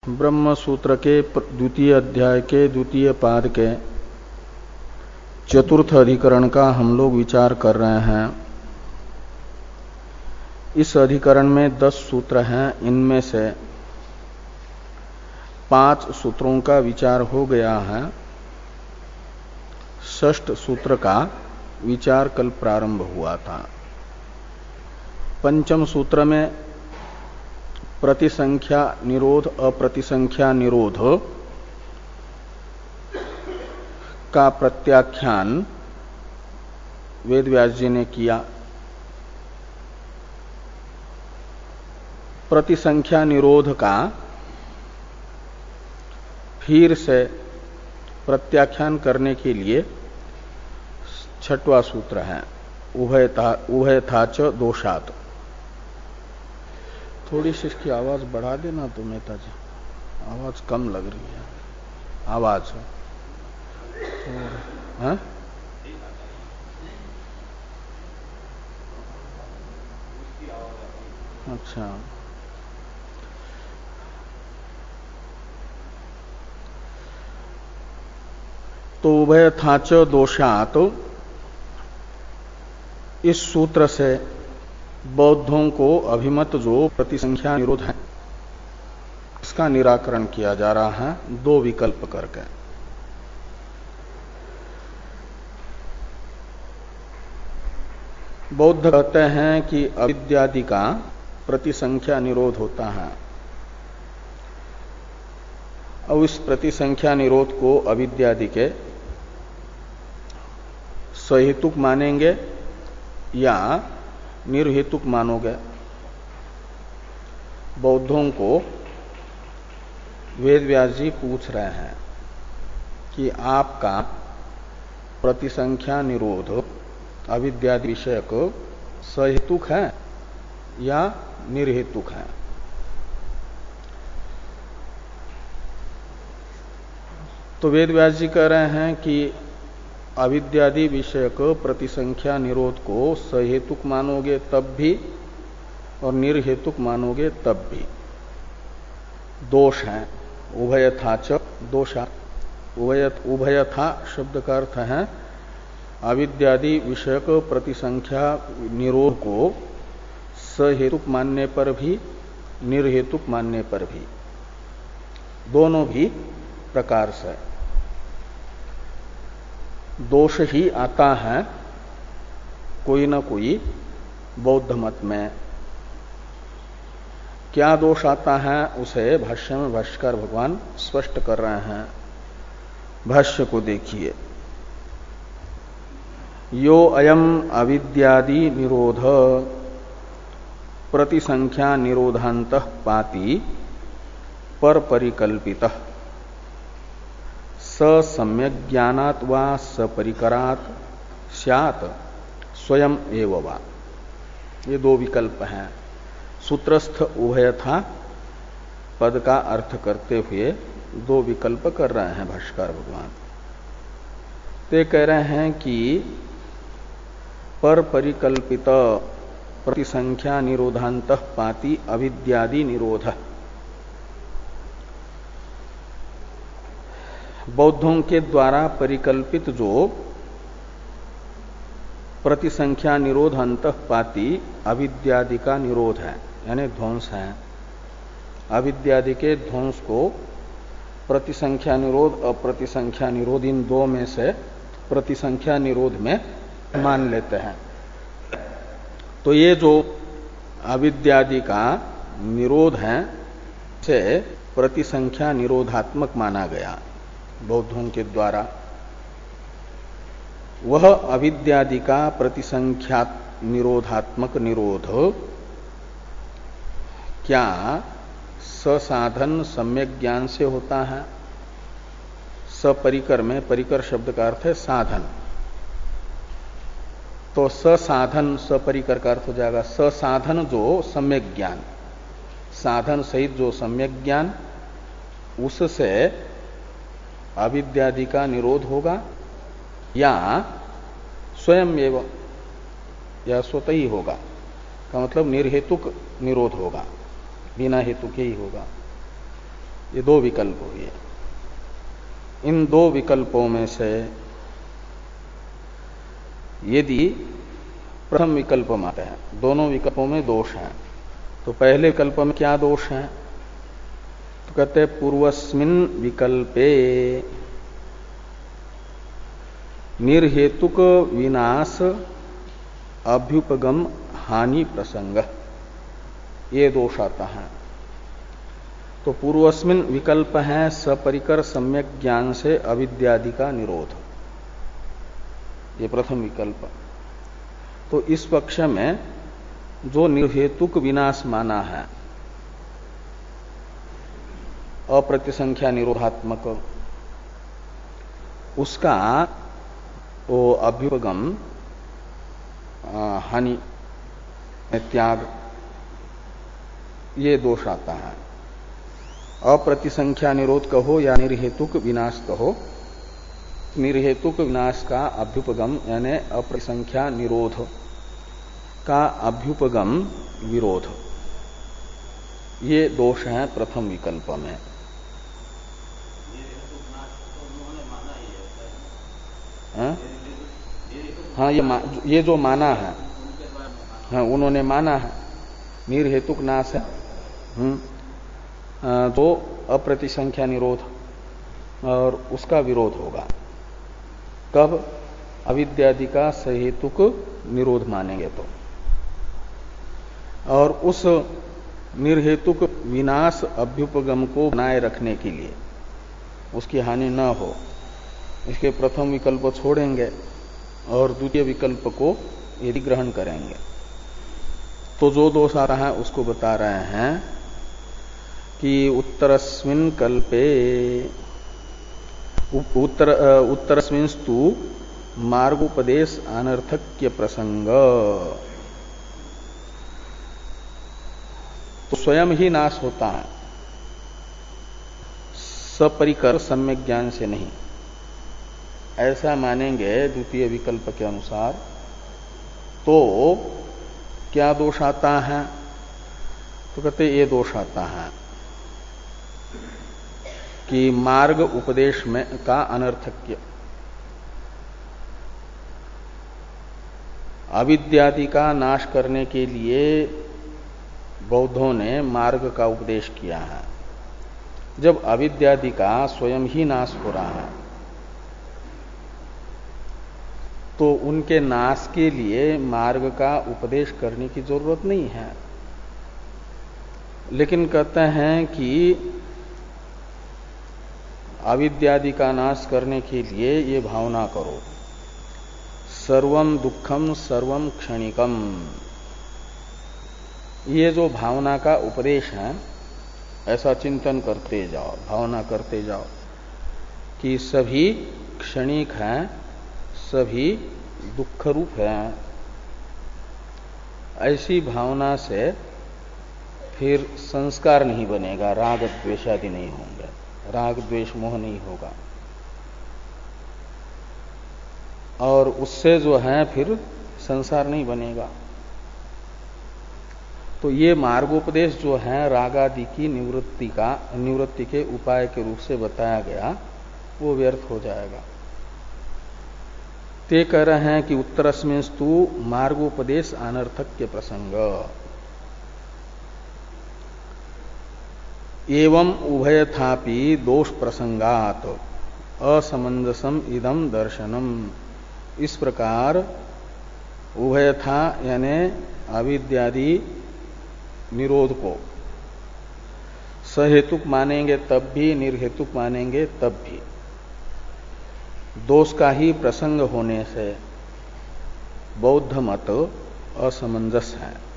ब्रह्म सूत्र के द्वितीय अध्याय के द्वितीय पाद के चतुर्थ अधिकरण का हम लोग विचार कर रहे हैं। इस अधिकरण में 10 सूत्र हैं। इनमें से 5 सूत्रों का विचार हो गया है। षष्ठ सूत्र का विचार कल प्रारंभ हुआ था। पंचम सूत्र में प्रतिसंख्या निरोध अप्रतिसंख्या निरोध का प्रत्याख्यान वेदव्यास जी ने किया। प्रतिसंख्या निरोध का फिर से प्रत्याख्यान करने के लिए छठवां सूत्र है उभयथा च दोषात्। थोड़ी सी इसकी आवाज बढ़ा देना तो मेहता जी, आवाज कम लग रही है। आवाज है? अच्छा, तो उभयथा च दोषात् इस सूत्र से बौद्धों को अभिमत जो प्रतिसंख्या निरोध है इसका निराकरण किया जा रहा है 2 विकल्प करके। बौद्ध कहते हैं कि अविद्यादि का प्रतिसंख्या निरोध होता है। अब इस प्रतिसंख्या निरोध को अविद्यादि के सहेतुक मानेंगे या निर्हेतुक मानोगे। बौद्धों को वेदव्यास जी पूछ रहे हैं कि आपका प्रतिसंख्या निरोध अविद्यादि विषयक सहेतुक है या निर्हेतुक है। तो वेदव्यास जी कह रहे हैं कि अविद्यादि विषयक प्रतिसंख्या निरोध को सहेतुक मानोगे तब भी और निर्हेतुक मानोगे तब भी दोष है। उभयथा च दोषा। उभयथा शब्द का अर्थ है अविद्यादि विषयक प्रतिसंख्या निरोध को सहेतुक मानने पर भी निर्हेतुक मानने पर भी, दोनों भी प्रकार से दोष ही आता है कोई न कोई बौद्ध मत में। क्या दोष आता है उसे भाष्य में भाष्यकार भगवान स्पष्ट कर रहे हैं। भाष्य को देखिए। यो अयम अविद्यादि निरोध प्रतिसंख्या निरोधांतः पाति पर परिकल्पितः स सम्यक ज्ञानात् वा सपरिकरात् स्यात् स्वयं एव वा। ये 2 विकल्प हैं। सूत्रस्थ उभयथा पद का अर्थ करते हुए 2 विकल्प कर रहे हैं भाष्यकार भगवान। ते कह रहे हैं कि पर परिकल्पित प्रतिसंख्या निरोधांतः पाति अविद्यादि निरोध। बौद्धों के द्वारा परिकल्पित जो प्रतिसंख्या निरोध अंतःपाती अविद्यादि का निरोध है, यानी ध्वंस है। अविद्यादि के ध्वंस को प्रतिसंख्या निरोध अप्रतिसंख्या निरोध इन 2 में से प्रतिसंख्या निरोध में मान लेते हैं। तो ये जो अविद्यादि का निरोध है से प्रतिसंख्या निरोधात्मक माना गया बौद्धों के द्वारा। वह अविद्यादि का प्रतिसंख्या निरोधात्मक निरोध क्या ससाधन सम्यक ज्ञान से होता है? सपरिकर में परिकर शब्द का अर्थ है साधन। तो ससाधन सपरिकर का अर्थ हो जाएगा ससाधन जो सम्यक ज्ञान, साधन सहित जो सम्यक ज्ञान, उससे अविद्यादि का निरोध होगा या स्वयं एवं या स्वतः ही होगा। का मतलब निर्हेतुक निरोध होगा, बिना हेतु के ही होगा। ये दो विकल्प हुए। इन दो विकल्पों में से यदि प्रथम विकल्प मानते हैं, दोनों विकल्पों में दोष हैं, तो पहले विकल्प में क्या दोष है? तो कहते हैं पूर्वस्मिन् विकल्पे निर्हेतुक विनाश अभ्युपगम हानि प्रसंग, ये दोष आता है। तो पूर्वस्मिन् विकल्प है सपरिकर सम्यक ज्ञान से अविद्यादि का निरोध, ये प्रथम विकल्प। तो इस पक्ष में जो निर्हेतुक विनाश माना है अप्रतिसंख्या निरोधात्मक, उसका वो अभ्युपगम हानि त्याग, ये दोष आता है। अप्रतिसंख्या निरोध कहो या निर्हेतुक विनाश कहो, निर्हेतुक विनाश का अभ्युपगम यानी अप्रतिसंख्या निरोध का अभ्युपगम विरोध, ये दोष है प्रथम विकल्प में। हाँ, ये जो माना है, हाँ उन्होंने माना है निर्हेतुक नाश है, तो अप्रतिसंख्या निरोध और उसका विरोध होगा। कब? अविद्यादि का सहेतुक निरोध मानेंगे तो। और उस निर्हेतुक विनाश अभ्युपगम को बनाए रखने के लिए, उसकी हानि न हो, इसके प्रथम विकल्प छोड़ेंगे और द्वितीय विकल्प को यदि ग्रहण करेंगे, तो जो दोष आ रहा है उसको बता रहे हैं कि उत्तरस्मिन् कल्पे उत्तरस्मिंस्तु मार्गोपदेश अनर्थक्य प्रसंग, तो स्वयं ही नाश होता है, सपरिकर सम्यक ज्ञान से नहीं, ऐसा मानेंगे द्वितीय विकल्प के अनुसार। तो क्या दोष आता है? तो कहते ये दोष आता है कि मार्ग उपदेश में का अनर्थक्य, अविद्यादि का नाश करने के लिए बौद्धों ने मार्ग का उपदेश किया है। जब अविद्यादि का स्वयं ही नाश हो रहा है, तो उनके नाश के लिए मार्ग का उपदेश करने की जरूरत नहीं है। लेकिन कहते हैं कि अविद्यादि का नाश करने के लिए ये भावना करो, सर्वम दुखम सर्वम क्षणिकम। ये जो भावना का उपदेश है, ऐसा चिंतन करते जाओ, भावना करते जाओ कि सभी क्षणिक हैं, सभी दुख रूप हैं। ऐसी भावना से फिर संस्कार नहीं बनेगा, राग द्वेषादि नहीं होंगे, राग द्वेष मोह नहीं होगा, और उससे जो है फिर संसार नहीं बनेगा। तो ये मार्गोपदेश जो है रागादि की निवृत्ति के उपाय के रूप से बताया गया, वो व्यर्थ हो जाएगा। ते कह रहे हैं कि उत्तरस्मिंस्तु मार्गोपदेश अनर्थक्य प्रसंग, एवं उभयथापि दोष प्रसंगात असमंजसम इदम दर्शनम। इस प्रकार उभयथा यानी अविद्यादि निरोध को सहेतुक मानेंगे तब भी, निर्हेतुक मानेंगे तब भी, दोष का ही प्रसंग होने से बौद्ध मत असमंजस है।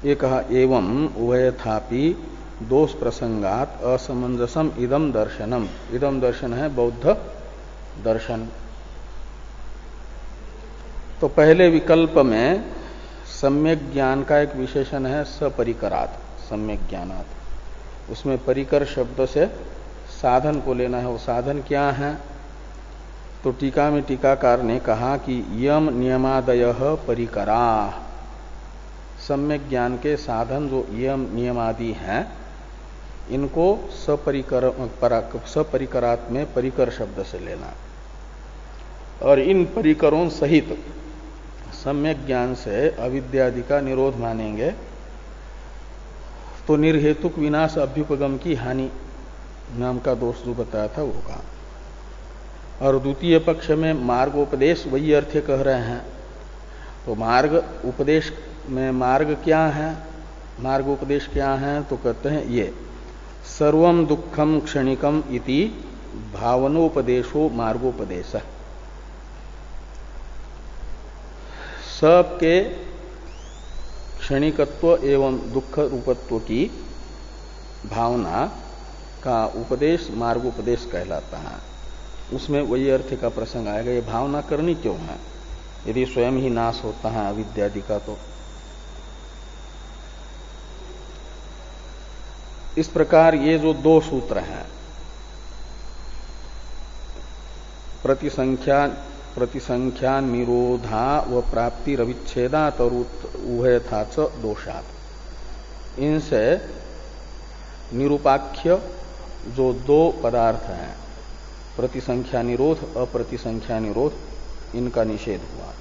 ये कहा एवं उभयथापि दोष प्रसंगात असमंजसम इदम दर्शनम। इदम दर्शन है बौद्ध दर्शन। तो पहले विकल्प में सम्यक ज्ञान का एक विशेषण है सपरिकरात, सम्यक ज्ञानात। उसमें परिकर शब्द से साधन को लेना है। वो साधन क्या है? तो टीका में टीकाकार ने कहा कि यम नियमादय परिकरा, सम्यक ज्ञान के साधन जो यम नियमादि हैं, इनको सपरिकरात में परिकर शब्द से लेना और इन परिकरों सहित सम्यक ज्ञान से अविद्यादि का निरोध मानेंगे तो निर्हेतुक विनाश अभ्युपगम की हानि नाम का दोष जो बताया था वो का। और द्वितीय पक्ष में मार्गोपदेश वही अर्थ कह रहे हैं। तो मार्ग उपदेश में मार्ग क्या है, मार्गोपदेश क्या है, तो कहते हैं ये सर्वम दुखम क्षणिकम इति भावनोपदेशो मार्गोपदेश। सबके क्षणिकत्व एवं दुख रूपत्व की भावना का उपदेश मार्गोपदेश कहलाता है। उसमें वही अर्थ का प्रसंग आएगा। ये भावना करनी क्यों है यदि स्वयं ही नाश होता है अविद्यादि का। तो इस प्रकार ये जो दो सूत्र हैं प्रतिसंख्या निरोधा व प्राप्ति रविच्छेदात और उभयथा च दोषात, इनसे निरूपाख्य जो दो पदार्थ हैं प्रतिसंख्या निरोध अप्रतिसंख्या निरोध, इनका निषेध हुआ,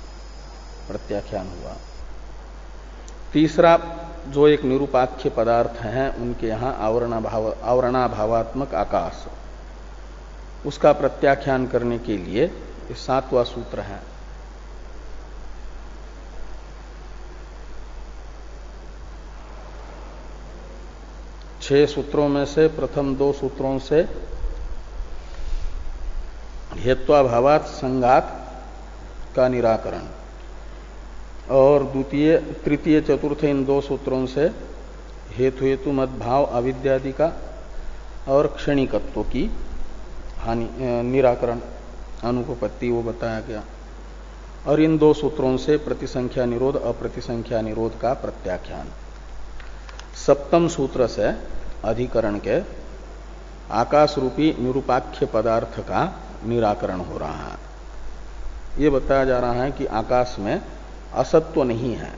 प्रत्याख्यान हुआ। तीसरा जो एक निरूपाख्य पदार्थ हैं उनके यहां आवरणाभावात्मक आकाश, उसका प्रत्याख्यान करने के लिए ये सातवां सूत्र है। छह सूत्रों में से प्रथम दो सूत्रों से हेत्वाभावात संगात का निराकरण और द्वितीय तृतीय चतुर्थ इन दो सूत्रों से हेतु मद्भाव अविद्यादि का और क्षणिकत्व की हानि निराकरण अनुपपत्ति वो बताया गया। और इन दो सूत्रों से प्रतिसंख्या निरोध अप्रतिसंख्या निरोध का प्रत्याख्यान। सप्तम सूत्र से अधिकरण के आकाश रूपी निरूपाख्य पदार्थ का निराकरण हो रहा है। ये बताया जा रहा है कि आकाश में असत्व नहीं है,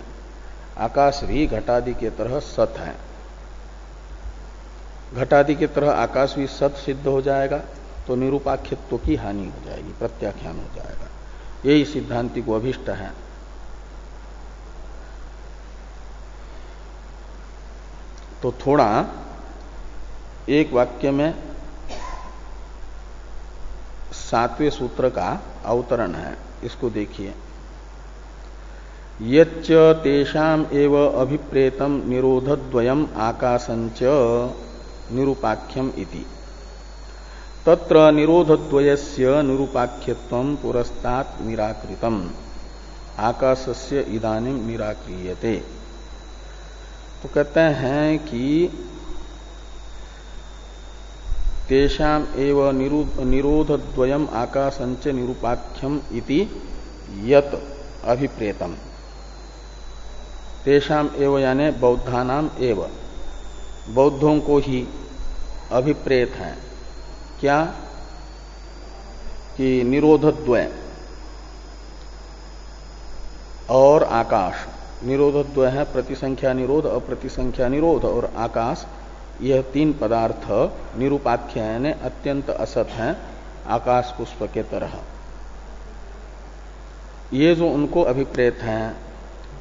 आकाश भी घटादि के तरह सत है। घटादि के तरह आकाश भी सत सिद्ध हो जाएगा तो निरूपाख्यत्व की हानि हो जाएगी, प्रत्याख्यान हो जाएगा। यही सिद्धांति को अभिष्ट है। तो थोड़ा एक वाक्य में सातवें सूत्र का अवतरण है, इसको देखिए। यच्च तेषाम एव अभिप्रेतम निरोधद्वयम आकाशंच निरूपाख्यम इति तत्र निरोधद्वयस्य निरूपाख्यत्वं पुरस्तात् निराकृतम आकाशस्य इदानीं निराक्रियते। तो कहते हैं कि तेषाम एव निरोधद्वयम आकाशंच निरूपाख्यम इति यत अभिप्रेतम, तेषाम एव यानी बौद्धानाम एव, बौद्धों को ही अभिप्रेत है क्या कि निरोधद्वय और आकाश। निरोधद्वय है प्रतिसंख्या निरोध अप्रतिसंख्या निरोध और आकाश, यह तीन पदार्थ निरूपाख्य यानी अत्यंत असत हैं आकाश पुष्प के तरह। ये जो उनको अभिप्रेत हैं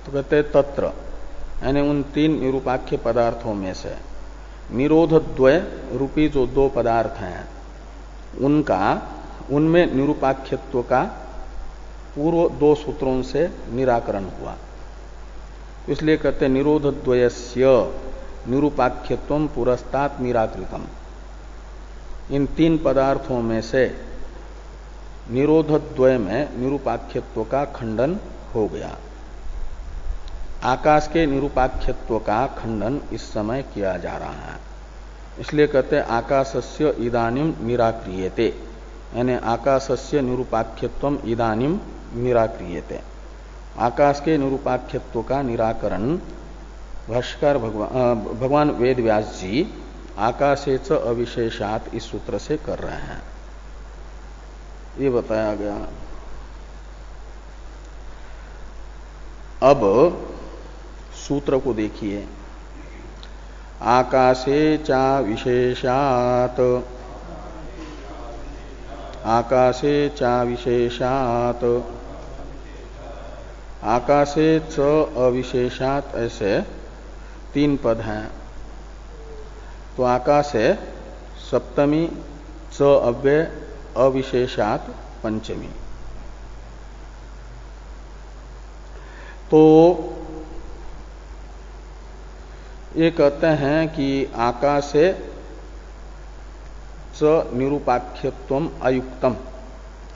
तो कहते तत्र यानी उन तीन निरूपाख्य पदार्थों में से निरोधद्वय रूपी जो दो पदार्थ हैं उनमें निरूपाख्यत्व का पूर्व दो सूत्रों से निराकरण हुआ। इसलिए कहते निरोधद्वयस्य निरूपाख्यत्वं पुरस्तात् निराकृतम। इन तीन पदार्थों में से निरोधद्वय में निरूपाख्यत्व का खंडन हो गया। आकाश के निरूपाख्यत्व का खंडन इस समय किया जा रहा है। इसलिए कहते हैं आकाशस्य इदानीम निराक्रियते, यानी आकाशस्य निरूपाख्यत्वम इदानीम निराक्रियते। आकाश के निरूपाख्यत्व का निराकरण भाष्यकार भगवान वेद व्यास जी आकाशेच अविशेषात इस सूत्र से कर रहे हैं। ये बताया गया। अब सूत्र को देखिए। आकाशे चा विशेषात्, आकाशे चा विशेषात्, आकाशे च अविशेषात्, ऐसे 3 पद हैं। तो आकाशे सप्तमी, च अव्यय, अविशेषात् पंचमी। तो ये कहते हैं कि आकाशे च निरूपाख्यत्वम अयुक्तम,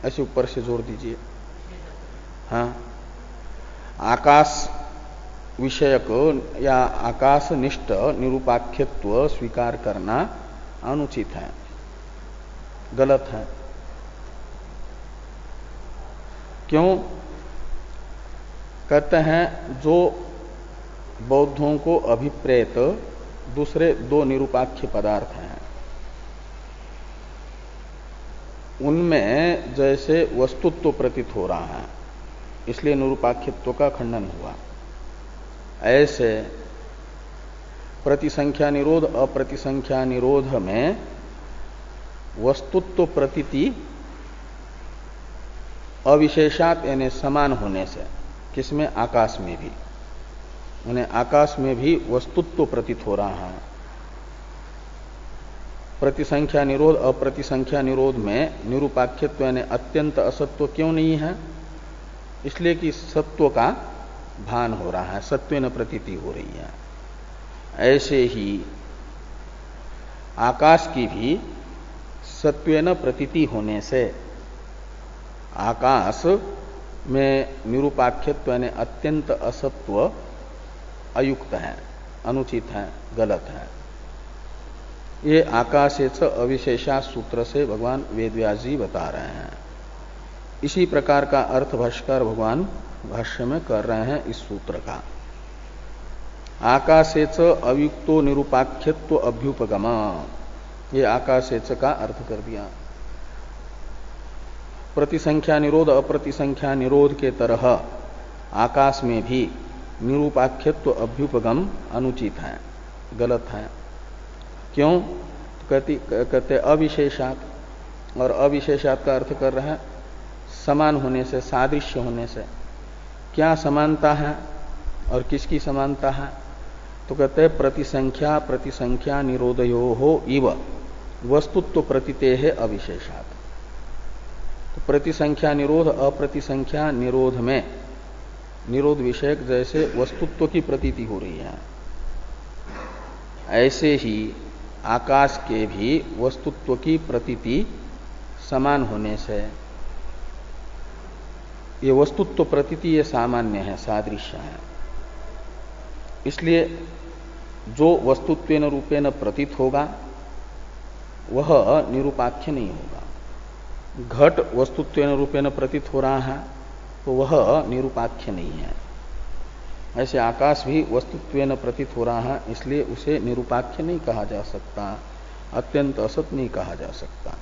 ऐसे ऊपर से जोड़ दीजिए। हाँ, आकाश विषयक या आकाशनिष्ठ निरूपाख्यत्व स्वीकार करना अनुचित है, गलत है। क्यों? कहते हैं जो बौद्धों को अभिप्रेत दूसरे 2 निरूपाख्य पदार्थ हैं, उनमें जैसे वस्तुत्व प्रतीत हो रहा है, इसलिए निरूपाख्यत्व का खंडन हुआ। ऐसे प्रतिसंख्या निरोध, अप्रतिसंख्या निरोध में वस्तुत्व प्रतीति अविशेषात यानी समान होने से, किसमें? आकाश में भी, उन्हें आकाश में भी वस्तुत्व प्रतीत हो रहा है। प्रतिसंख्या निरोध, अप्रतिसंख्या निरोध में निरूपाख्यत्व यानी अत्यंत असत्व क्यों नहीं है? इसलिए कि सत्व का भान हो रहा है, सत्वेन प्रतीति हो रही है। ऐसे ही आकाश की भी सत्वेन प्रतीति होने से आकाश में निरूपाख्यत्व यानी अत्यंत असत्व अयुक्त है, अनुचित है, गलत है। ये आकाशेच अविशेषा सूत्र से भगवान वेदव्यास जी बता रहे हैं। इसी प्रकार का अर्थ भाष्कर भगवान भाष्य में कर रहे हैं इस सूत्र का। आकाशेच अयुक्तो निरूपाख्यत्व अभ्युपगम, ये आकाशेच का अर्थ कर दिया। प्रतिसंख्या निरोध, अप्रतिसंख्या निरोध के तरह आकाश में भी निरूपाख्यत्व अभ्युपगम अनुचित है, गलत है। क्यों? कहते अविशेषात, और अविशेषात का अर्थ कर रहे हैं समान होने से, सादृश्य होने से। क्या समानता है और किसकी समानता है? तो कहते हैं प्रतिसंख्या प्रतिसंख्या निरोधयो हो इव वस्तुत्व प्रतीते है अविशेषात। तो प्रतिसंख्या निरोध, अप्रतिसंख्या निरोध में निरोध विषयक जैसे वस्तुत्व की प्रतीति हो रही है, ऐसे ही आकाश के भी वस्तुत्व की प्रतीति समान होने से, ये वस्तुत्व प्रतीति ये सामान्य है, सादृश्य है। इसलिए जो वस्तुत्वेन रूपेण प्रतीत होगा वह निरूपाख्य नहीं होगा। घट वस्तुत्वेन रूपेण प्रतीत हो रहा है तो वह निरूपाख्य नहीं है। ऐसे आकाश भी वस्तुत्वेन प्रतीत हो रहा है, इसलिए उसे निरूपाख्य नहीं कहा जा सकता, अत्यंत असत नहीं कहा जा सकता।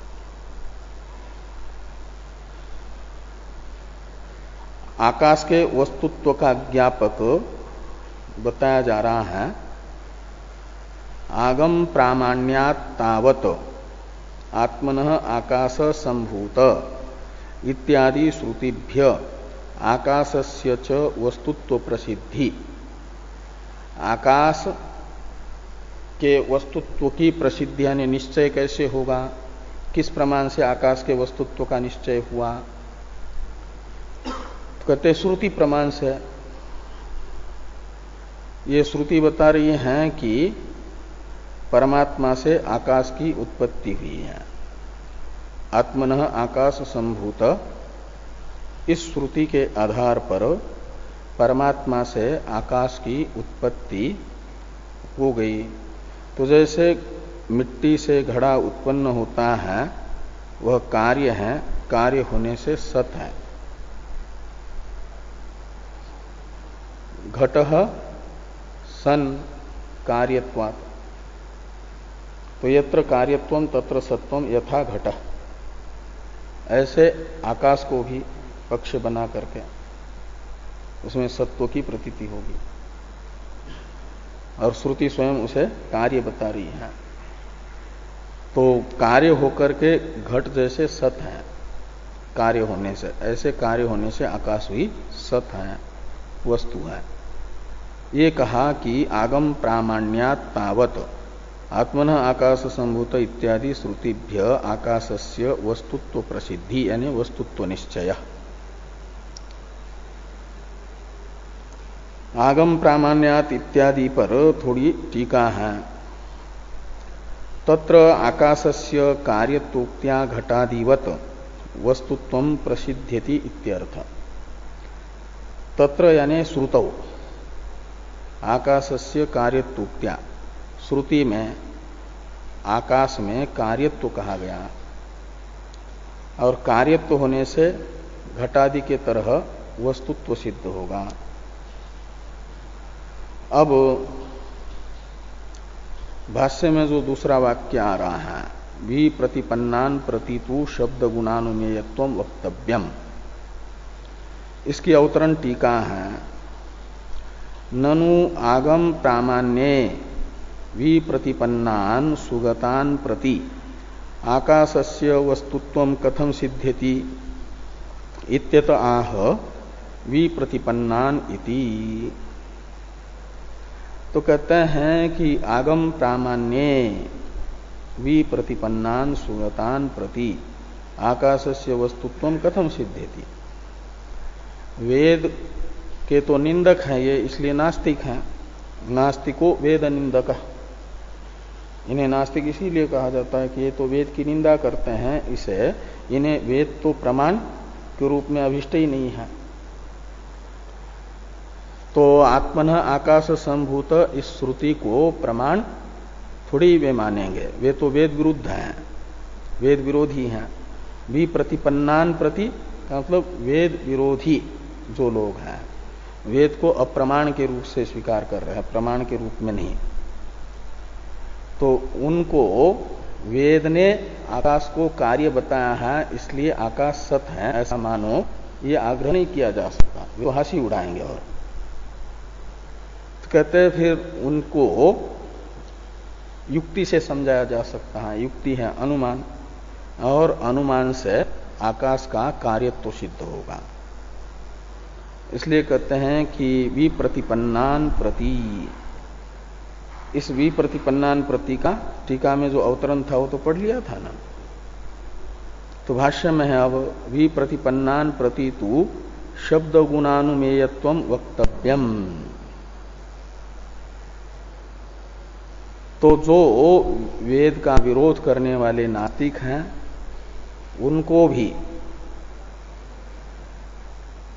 आकाश के वस्तुत्व का ज्ञापक बताया जा रहा है। आगम प्रामाण्यात तावत आत्मनः आकाश संभूत इत्यादि श्रुतिभ्य आकाशस्य च वस्तुत्व प्रसिद्धि। आकाश के वस्तुत्व की प्रसिद्धि यानी निश्चय कैसे होगा? किस प्रमाण से आकाश के वस्तुत्व का निश्चय हुआ? तो कहते श्रुति प्रमाण से। ये श्रुति बता रही है कि परमात्मा से आकाश की उत्पत्ति हुई है। आत्मनः आकाश संभूत, इस श्रुति के आधार पर परमात्मा से आकाश की उत्पत्ति हो गई। तो जैसे मिट्टी से घड़ा उत्पन्न होता है वह कार्य है, कार्य होने से सत है। घटः सन कार्यत्वात्, तो यत्र कार्यत्वम तत्र सत्वम यथा घटः, ऐसे आकाश को भी पक्ष बना करके उसमें सत्व की प्रतीति होगी। और श्रुति स्वयं उसे कार्य बता रही है। तो कार्य होकर के घट जैसे सत है कार्य होने से, ऐसे कार्य होने से आकाश भी सत है, वस्तु है। ये कहा कि आगम प्रामाण्यात तावत आत्मन आकाश संभूत इत्यादि श्रुतिभ्य आकाशस्य वस्तुत्व प्रसिद्धि यानी वस्तुत्व निश्चय। आगम प्रामाण्यात इत्यादि पर थोड़ी टीका है। तत्र आकाशस्य कार्यतोक्त्या घटादिवत वस्तुत्वं प्रसिद्ध्यति इत्यर्थ। तत्र यानी श्रुतौ आकाशस्य कार्यतोक्त्या, श्रुति में आकाश में कार्यत्व कहा गया और कार्यत्व होने से घटादि के तरह वस्तुत्व सिद्ध होगा। अब भाष्य में जो दूसरा वाक्य आ रहा है, विप्रतिपन्नान प्रतितु शब्द गुणानुमेयत्वं वक्तव्यम, इसकी अवतरण टीका है। ननु आगम प्रामाण्ये विप्रतिपन्नान सुगतान प्रति आकाशस्य वस्तुत्वं कथम सिद्ध्यति इत्यत आह विप्रतिपन्नान इति। तो कहते हैं कि आगम प्रामाण्ये विप्रतिपन्नान सुगतान प्रति आकाशस्य वस्तुत्वं कथम सिद्ध्यति। वेद के तो निंदक हैं ये, इसलिए नास्तिक हैं। नास्तिको वेद निंदक, इन्हें नास्तिक इसीलिए कहा जाता है कि ये तो वेद की निंदा करते हैं, इसे इन्हें वेद तो प्रमाण के रूप में अभिष्ट ही नहीं है। तो आत्मन आकाश संभूत इस श्रुति को प्रमाण थोड़ी वे मानेंगे, वे तो वेद विरुद्ध हैं, वेद विरोधी हैं। विप्रतिपन्नान प्रति का मतलब वेद विरोधी जो लोग हैं, वेद को अप्रमाण के रूप से स्वीकार कर रहे हैं, प्रमाण के रूप में नहीं। तो उनको वेद ने आकाश को कार्य बताया है, इसलिए आकाश सत है ऐसा मानो, ये आग्रह नहीं किया जा सकता, वो हंसी उड़ाएंगे। और तो कहते हैं फिर उनको युक्ति से समझाया जा सकता है। युक्ति है अनुमान, और अनुमान से आकाश का कार्यत्व सिद्ध होगा। इसलिए कहते हैं कि विप्रतिपन्नान प्रति, इस विप्रतिपन्नान प्रति का टीका में जो अवतरण था वो तो पढ़ लिया था ना। तो भाष्य में है अब विप्रतिपन्नान प्रति तु शब्द गुणानुमेयत्वं वक्तव्यम। तो जो वेद का विरोध करने वाले नास्तिक हैं, उनको भी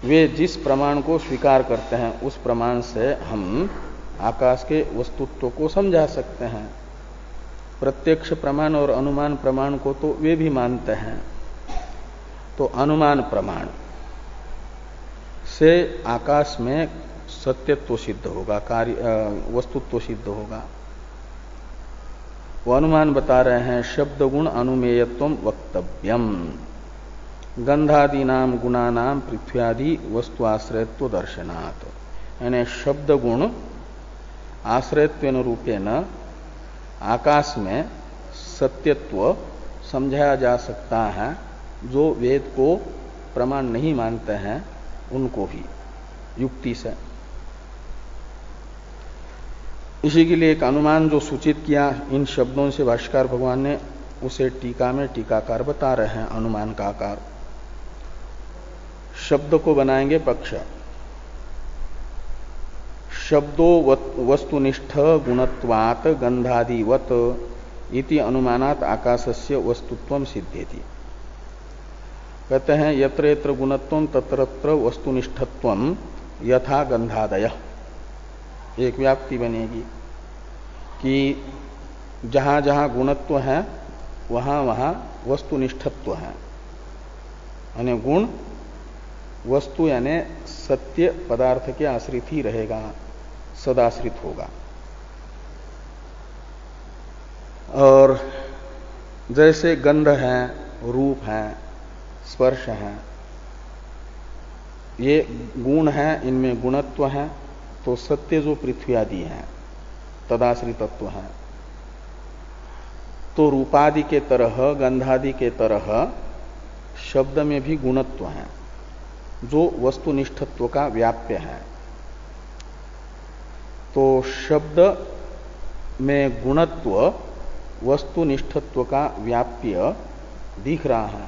वे जिस प्रमाण को स्वीकार करते हैं उस प्रमाण से हम आकाश के वस्तुत्व को समझा सकते हैं। प्रत्यक्ष प्रमाण और अनुमान प्रमाण को तो वे भी मानते हैं। तो अनुमान प्रमाण से आकाश में सत्यत्व सिद्ध होगा, कार्य वस्तुत्व सिद्ध होगा। वो अनुमान बता रहे हैं शब्द गुण अनुमेयत्वं वक्तव्यम गंधादीनाम गुणानाम पृथ्व्यादि वस्तु आश्रयत्व दर्शनात्। यानी शब्द गुण आश्रयत्वेन रूपेण आकाश में सत्यत्व समझाया जा सकता है। जो वेद को प्रमाण नहीं मानते हैं उनको भी युक्ति से। इसी के लिए एक अनुमान जो सूचित किया इन शब्दों से भाष्यकार भगवान ने, उसे टीका में टीकाकार बता रहे हैं अनुमान का आकार। शब्द को बनाएंगे पक्ष। शब्दो वस्तुनिष्ठ गुणत्वात् गंधादिवत इति अनुमानात् आकाशस्य वस्तुत्वं सिद्ध्यति। कहते हैं यत्र यत्र गुणत्वं तत्र वस्तुनिष्ठत्वं यथा गंधादयः। एक व्याप्ति बनेगी कि जहां जहां गुणत्व है वहां वहां वस्तुनिष्ठत्व है। यानी गुण वस्तु यानी सत्य पदार्थ के आश्रित ही रहेगा, सदाश्रित होगा। और जैसे गंध है, रूप है, स्पर्श है, ये गुण है, इनमें गुणत्व है। तो सत्य जो पृथ्वी आदि है तदाश्रितत्व है। तो रूपादि के तरह, गंधादि के तरह शब्द में भी गुणत्व है जो वस्तुनिष्ठत्व का व्याप्य है। तो शब्द में गुणत्व वस्तुनिष्ठत्व का व्याप्य दिख रहा है,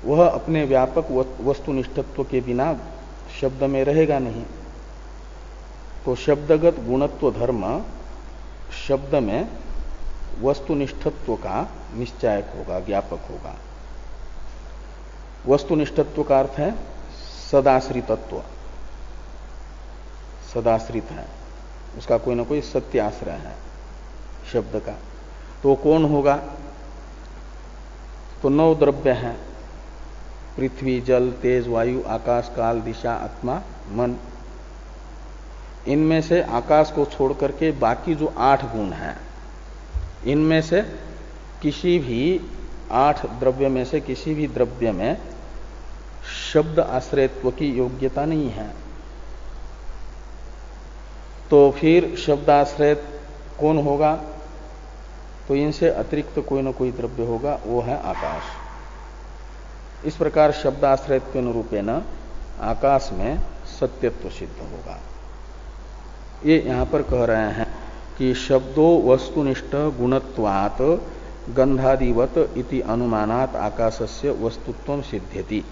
वह अपने व्यापक वस्तुनिष्ठत्व के बिना शब्द में रहेगा नहीं। तो शब्दगत गुणत्व धर्म शब्द में वस्तुनिष्ठत्व का निश्चायक होगा, ज्ञापक होगा। वस्तुनिष्ठत्व का अर्थ है सदाश्रितत्व, सदाश्रित है, उसका कोई ना कोई सत्य आश्रय है शब्द का। तो कौन होगा? तो 9 द्रव्य हैं, पृथ्वी, जल, तेज, वायु, आकाश, काल, दिशा, आत्मा, मन। इनमें से आकाश को छोड़ करके बाकी जो 8 गुण हैं, इनमें से किसी भी 8 द्रव्य में से किसी भी द्रव्य में शब्द आश्रयत्व की योग्यता नहीं है। तो फिर शब्द आश्रय कौन होगा? तो इनसे अतिरिक्त कोई ना कोई द्रव्य होगा, वो है आकाश। इस प्रकार शब्दाश्रयत्व रूपेण आकाश में सत्यत्व सिद्ध होगा। ये यहां पर कह रहे हैं कि शब्दो वस्तुनिष्ठ गुणत्वात् गंधादिवत इति अनुमानात् आकाशस्य वस्तुत्वं सिद्ध्यति।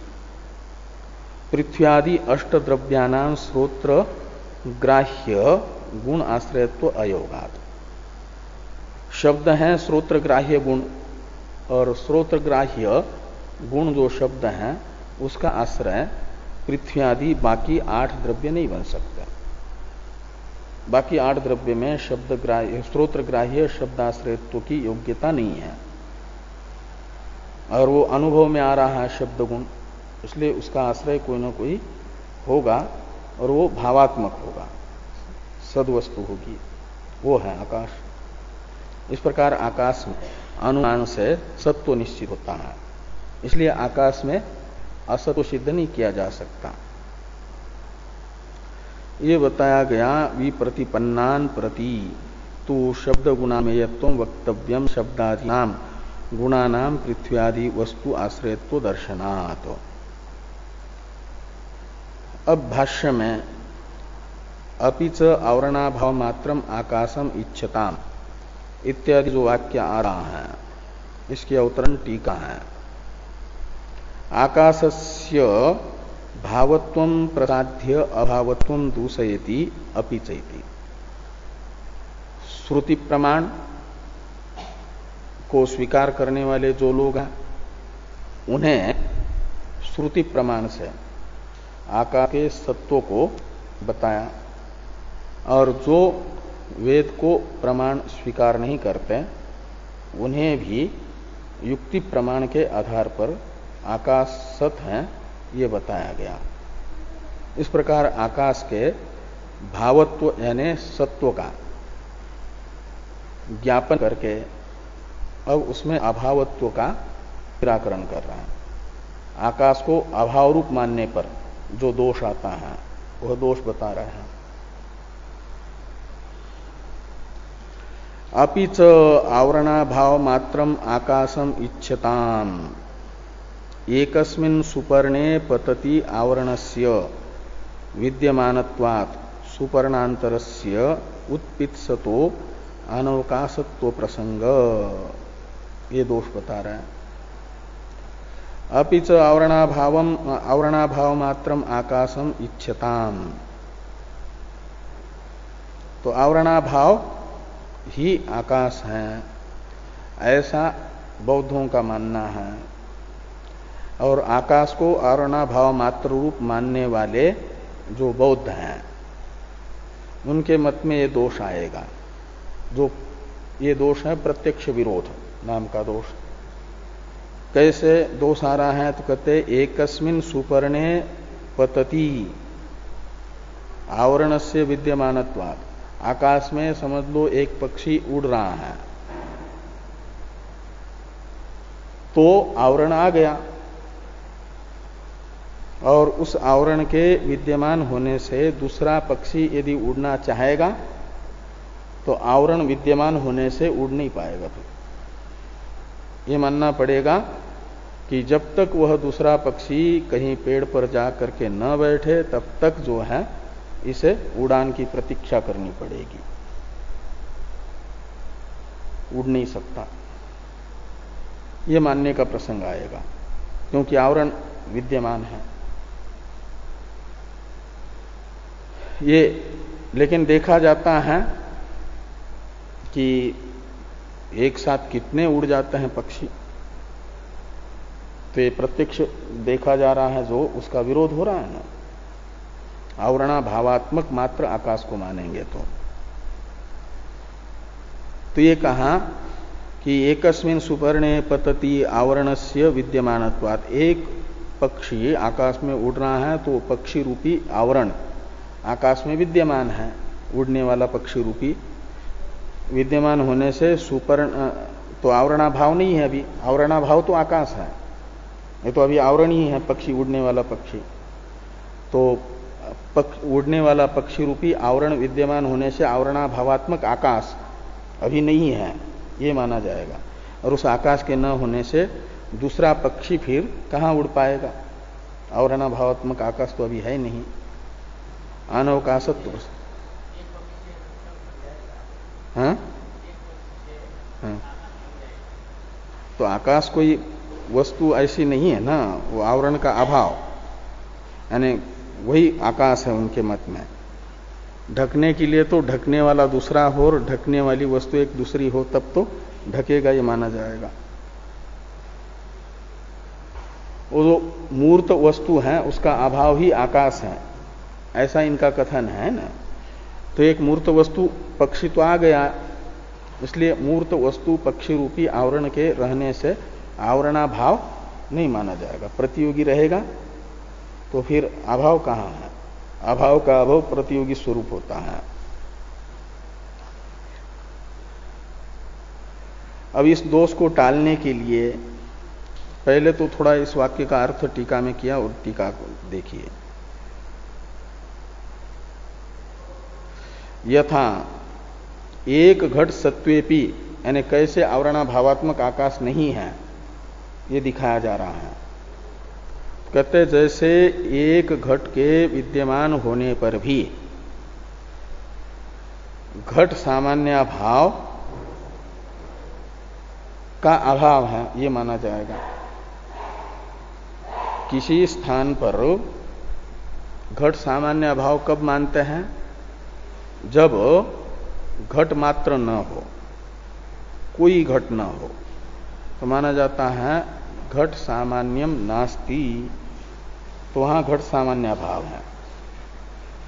पृथ्व्यादि अष्टद्रव्यानां श्रोत्र ग्राह्य गुण आश्रयत्व अयोगात्। शब्द हैं श्रोत्र ग्राह्य गुण, और श्रोत्र ग्राह्य गुण जो शब्द हैं उसका आश्रय पृथ्वी आदि बाकी 8 द्रव्य नहीं बन सकते। बाकी 8 द्रव्य में शब्द ग्राह्य, श्रोत्र ग्राह्य शब्दाश्रयत्व की योग्यता नहीं है, और वो अनुभव में आ रहा है शब्द गुण, इसलिए उसका आश्रय कोई ना कोई होगा, और वो भावात्मक होगा, सद्वस्तु होगी, वो है आकाश। इस प्रकार आकाश में अनुमान से सत्व निश्चित होता है, इसलिए आकाश में असत्व सिद्ध नहीं किया जा सकता। ये बताया गया विप्रतिपन्नान प्रति तु शब्द गुणामेयत्व वक्तव्यम शब्दादीनाम गुणानाम पृथ्व्यादि वस्तु आश्रयत्व दर्शनात्। अब भाष्य में अपि च आवरणाभाव मात्रम आकाशम इच्छताम इत्यादि जो वाक्य आ रहा है, इसकी अवतरण टीका है। आकाशस्य भावत्वं प्रसाध्य अभावत्वं दूषयति अपि चैति। श्रुति प्रमाण को स्वीकार करने वाले जो लोग हैं, उन्हें श्रुति प्रमाण से आकाश के सत्व को बताया, और जो वेद को प्रमाण स्वीकार नहीं करते उन्हें भी युक्ति प्रमाण के आधार पर आकाश सत है ये बताया गया। इस प्रकार आकाश के भावत्व यानी सत्व का ज्ञापन करके अब उसमें अभावत्व का निराकरण कर रहा है। आकाश को अभाव रूप मानने पर जो दोष आता है वह दोष बता रहे हैं। अपि च आवरणाभाव मात्रम आकाशम इच्छताम एकस्मिन् सुपर्णे पतति आवरणस्य विद्यमानत्वात् सुपर्णांतरस्य उत्पित्सतो अनवकाशत्व प्रसंग, ये दोष बता रहे हैं। अपि च आवरणाभाव मात्रम आकाशम इच्छताम, तो आवरणाभाव ही आकाश है ऐसा बौद्धों का मानना है, और आकाश को आवरणाभाव मात्र रूप मानने वाले जो बौद्ध हैं उनके मत में ये दोष आएगा। जो ये दोष है प्रत्यक्ष विरोध नाम का दोष। कैसे दोष आ रहा है? तो कहते एकस्मिन् सुपर्णे पतति आवरणस्य विद्यमानत्वात्। आकाश में समझ लो एक पक्षी उड़ रहा है, तो आवरण आ गया, और उस आवरण के विद्यमान होने से दूसरा पक्षी यदि उड़ना चाहेगा तो आवरण विद्यमान होने से उड़ नहीं पाएगा। फिर ये मानना पड़ेगा कि जब तक वह दूसरा पक्षी कहीं पेड़ पर जा करके न बैठे तब तक जो है इसे उड़ान की प्रतीक्षा करनी पड़ेगी, उड़ नहीं सकता। ये मानने का प्रसंग आएगा क्योंकि आवरण विद्यमान है। ये लेकिन देखा जाता है कि एक साथ कितने उड़ जाते हैं पक्षी, तो ये प्रत्यक्ष देखा जा रहा है, जो उसका विरोध हो रहा है ना। आवरणा भावात्मक मात्र आकाश को मानेंगे तो ये कहा कि एकस्मिन सुपर्णे पतति आवरणस्य विद्यमानत्वात्, एक पक्षी आकाश में उड़ रहा है तो पक्षी रूपी आवरण आकाश में विद्यमान है, उड़ने वाला पक्षी रूपी विद्यमान होने से सुपर्ण तो आवरणा भाव नहीं है। अभी आवरणा भाव तो आकाश है, ये तो अभी आवरण ही है पक्षी, उड़ने वाला पक्षी। तो उड़ने वाला पक्षी रूपी आवरण विद्यमान होने से आवरणा भावात्मक आकाश अभी नहीं है, ये माना जाएगा। और उस आकाश के न होने से दूसरा पक्षी फिर कहां उड़ पाएगा? आवरणा भावात्मक आकाश तो अभी है नहीं, अनवकाशत्व। हाँ? हाँ। तो आकाश कोई वस्तु ऐसी नहीं है ना, वो आवरण का अभाव, यानी वही आकाश है उनके मत में। ढकने के लिए तो ढकने वाला दूसरा हो और ढकने वाली वस्तु एक दूसरी हो तब तो ढकेगा, ये माना जाएगा। वो जो मूर्त वस्तु है उसका अभाव ही आकाश है, ऐसा इनका कथन है ना। तो एक मूर्त वस्तु पक्षी तो आ गया, इसलिए मूर्त वस्तु पक्षी रूपी आवरण के रहने से आवरणा भाव नहीं माना जाएगा, प्रतियोगी रहेगा। तो फिर अभाव कहां है? अभाव का अभाव प्रतियोगी स्वरूप होता है। अब इस दोष को टालने के लिए पहले तो थोड़ा इस वाक्य का अर्थ टीका में किया और टीका को देखिए। यथा एक घट सत्वेपि, यानी कैसे आवरणा भावात्मक आकाश नहीं है ये दिखाया जा रहा है। कहते जैसे एक घट के विद्यमान होने पर भी घट सामान्य भाव का अभाव है, ये माना जाएगा। किसी स्थान पर घट सामान्य भाव कब मानते हैं? जब घट मात्र न हो, कोई घट न हो, तो माना जाता है घट सामान्यम नास्ति, तो वहां घट सामान्य भाव है।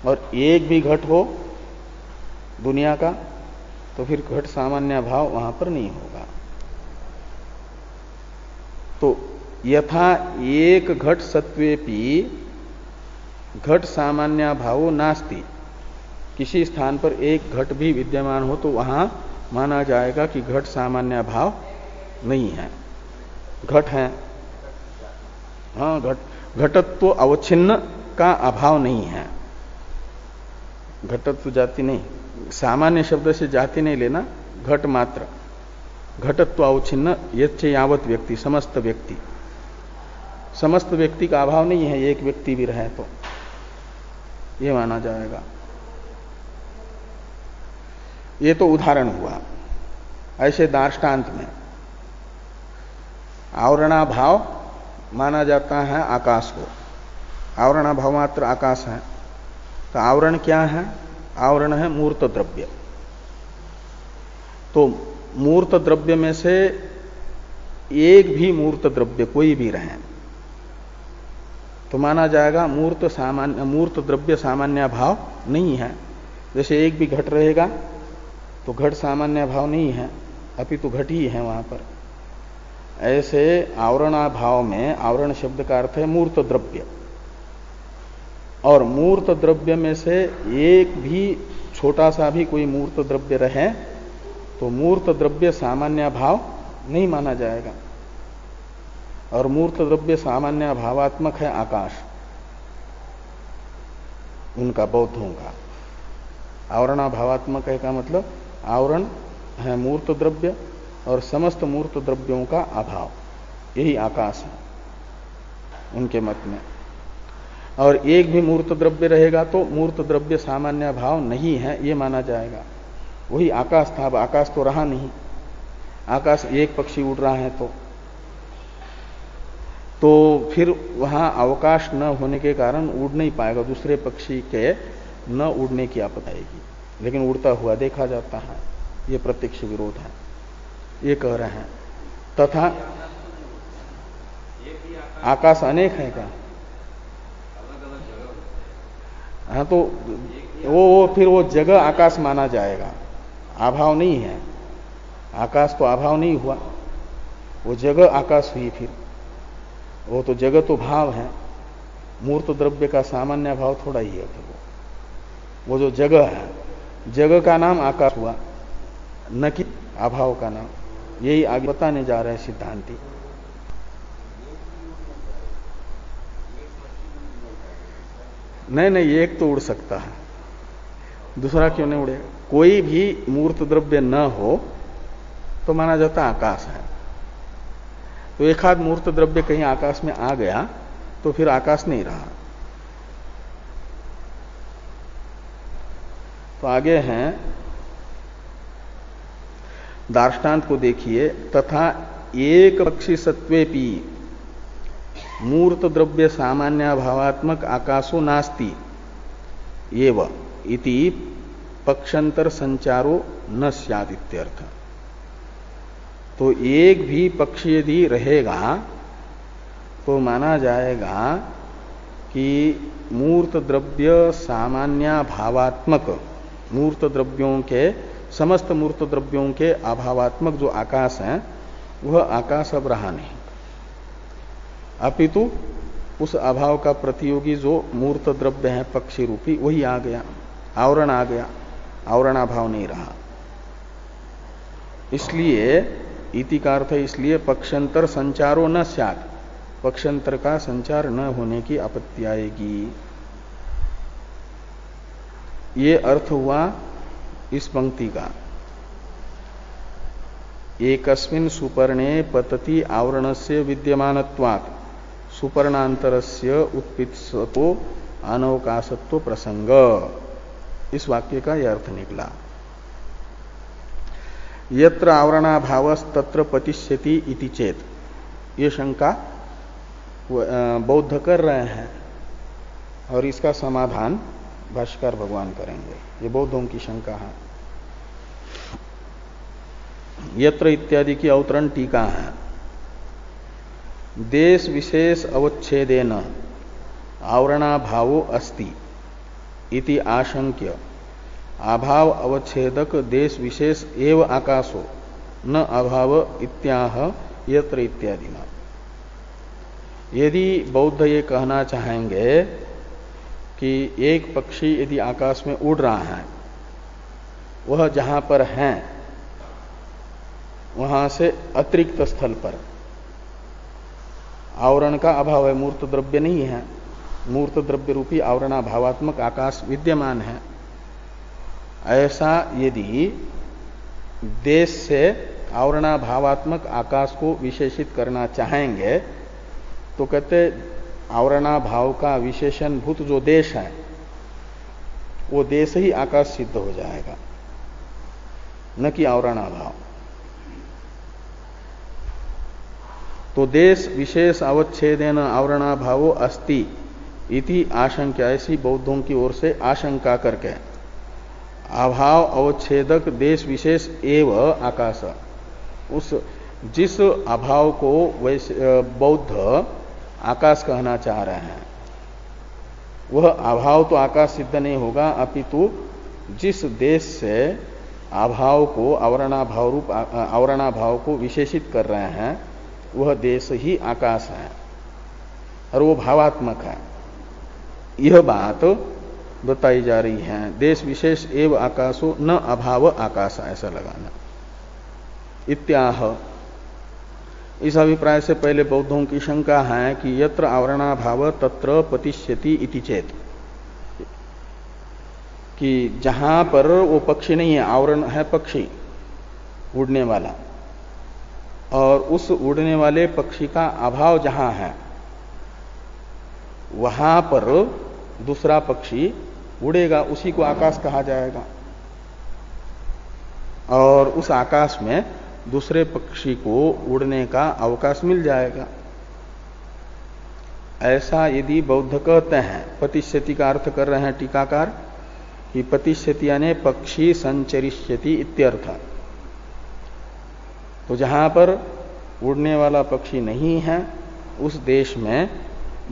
और एक भी घट हो दुनिया का तो फिर घट सामान्य भाव वहां पर नहीं होगा। तो यथा एक घट सत्वेपि घट सामान्य भावो नास्ति, किसी स्थान पर एक घट भी विद्यमान हो तो वहां माना जाएगा कि घट सामान्य भाव नहीं है, घट है। हाँ, घटत्व अवच्छिन्न का अभाव नहीं है। घटत्व जाति नहीं, सामान्य शब्द से जाति नहीं लेना, घट मात्र। घटत्व अवच्छिन्न यच्च यावत व्यक्ति, समस्त व्यक्ति, समस्त व्यक्ति का अभाव नहीं है, एक व्यक्ति भी रहे तो ये माना जाएगा। ये तो उदाहरण हुआ। ऐसे दार्ष्टान्त में आवरणा भाव माना जाता है आकाश को, आवरणा भाव मात्र आकाश है। तो आवरण क्या है? आवरण है मूर्त द्रव्य। तो मूर्त द्रव्य में से एक भी मूर्त द्रव्य कोई भी रहे तो माना जाएगा मूर्त द्रव्य सामान्य भाव नहीं है। जैसे एक भी घट रहेगा तो घट सामान्य भाव नहीं है, अपितु घट ही है वहां पर। ऐसे आवरणा भाव में आवरण शब्द का अर्थ है मूर्त द्रव्य, और मूर्त द्रव्य में से एक भी छोटा सा भी कोई मूर्त द्रव्य रहे तो मूर्त द्रव्य सामान्य भाव नहीं माना जाएगा। और मूर्त द्रव्य सामान्य भावात्मक है आकाश, उनका बौद्धों का। आवरणा भावात्मक है का मतलब आवरण है मूर्त द्रव्य और समस्त मूर्त द्रव्यों का अभाव, यही आकाश है उनके मत में। और एक भी मूर्त द्रव्य रहेगा तो मूर्त द्रव्य सामान्य भाव नहीं है ये माना जाएगा। वही आकाश था, अब आकाश तो रहा नहीं। आकाश एक पक्षी उड़ रहा है तो फिर वहां अवकाश न होने के कारण उड़ नहीं पाएगा, दूसरे पक्षी के न उड़ने की आपत्ति आएगी, लेकिन उड़ता हुआ देखा जाता है, ये प्रत्यक्ष विरोध है, ये कह रहे हैं। तथा आकाश अनेक है क्या? हाँ, तो वो फिर वो जगह आकाश माना जाएगा, अभाव नहीं है। आकाश तो अभाव नहीं हुआ, वो जगह आकाश हुई। फिर वो तो जगह तो भाव है, मूर्त द्रव्य का सामान्य भाव थोड़ा ही है। फिर वो जो जगह है, जगह का नाम आकाश हुआ, न कि अभाव का नाम। यही आगे बताने जा रहे हैं सिद्धांती। नहीं, एक तो उड़ सकता है, दूसरा क्यों नहीं उड़ेगा? कोई भी मूर्त द्रव्य न हो तो माना जाता आकाश है। तो एक आध मूर्त द्रव्य कहीं आकाश में आ गया तो फिर आकाश नहीं रहा। तो आगे हैं, दार्ष्टान्त को देखिए। तथा एक पक्षी सत्वेपि मूर्त द्रव्य सामान्य भावात्मक आकाशो नास्ति एव इति पक्षांतर संचारो न स्यात् इत्यर्थ। तो एक भी पक्षी यदि रहेगा तो माना जाएगा कि मूर्त द्रव्य सामान्य भावात्मक, मूर्त द्रव्यों के, समस्त मूर्त द्रव्यों के अभावात्मक जो आकाश है वह आकाश अब रहा नहीं, अपितु उस अभाव का प्रतियोगी जो मूर्त द्रव्य है पक्षी रूपी वही आ गया, आवरण आ गया, आवरणाभाव नहीं रहा। इसलिए इति का अर्थ है, इसलिए पक्षांतर संचारो न स्यात्, पक्षांतर का संचार न होने की आपत्ति आएगी। ये अर्थ हुआ इस पंक्ति का। एकस्मिन् सुपर्णे पतति आवरणस्य विद्यमानत्वात् सुपर्णांतरस्य उत्पित्सतो अनवकाशत्व प्रसंग, इस वाक्य का यह अर्थ निकला। यत्र आवरणाभावस् तत्र पतिष्यति इति चेत, ये शंका बौद्ध कर रहे हैं और इसका समाधान भाष्यकार भगवान करेंगे। ये बौद्धों की शंका है। यत्र इत्यादि की अवतरण टीका है। देश विशेष अवच्छेदेन आवरणाभावो अस्ति इति आशंक्य अभाव अवच्छेदक देश विशेष एव आकाशो न अभाव इत्याह यत्र इत्यादि न। यदि बौद्ध ये कहना चाहेंगे कि एक पक्षी यदि आकाश में उड़ रहा है, वह जहां पर है वहां से अतिरिक्त स्थल पर आवरण का अभाव है, मूर्त द्रव्य नहीं है, मूर्त द्रव्य रूपी आवरणाभावात्मक आकाश विद्यमान है। ऐसा यदि देश से आवरणाभावात्मक आकाश को विशेषित करना चाहेंगे तो कहते आवरणाभाव का विशेषणभूत जो देश है वो देश ही आकाश सिद्ध हो जाएगा, न कि आवरणाभाव। तो देश विशेष अवच्छेदेन आवरणाभावो अस्ति इति आशंका, ऐसी बौद्धों की ओर से आशंका करके अभाव अवच्छेदक देश विशेष एव आकाश, उस जिस अभाव को वैसे बौद्ध आकाश कहना चाह रहे हैं वह अभाव तो आकाश सिद्ध नहीं होगा, अपितु जिस देश से अभाव को आवरणाभाव रूप आवरणाभाव को विशेषित कर रहे हैं वह देश ही आकाश है और वो भावात्मक है। यह बात बताई जा रही है। देश विशेष एव आकाशो न अभाव आकाश, ऐसा लगाना। इत्याह, इस अभिप्राय से पहले बौद्धों की शंका है कि यत्र आवरणाभाव तत्र पतिष्यति इति चेत, कि जहां पर वो पक्षी नहीं है, आवरण है पक्षी उड़ने वाला, और उस उड़ने वाले पक्षी का अभाव जहां है वहां पर दूसरा पक्षी उड़ेगा, उसी को आकाश कहा जाएगा। और उस आकाश में दूसरे पक्षी को उड़ने का अवकाश मिल जाएगा। ऐसा यदि बौद्ध कहते हैं, पतिष्यति का अर्थ कर रहे हैं टीकाकार कि पतिष्यति यानी पक्षी संचरिष्यति इत्यर्थ। तो जहां पर उड़ने वाला पक्षी नहीं है उस देश में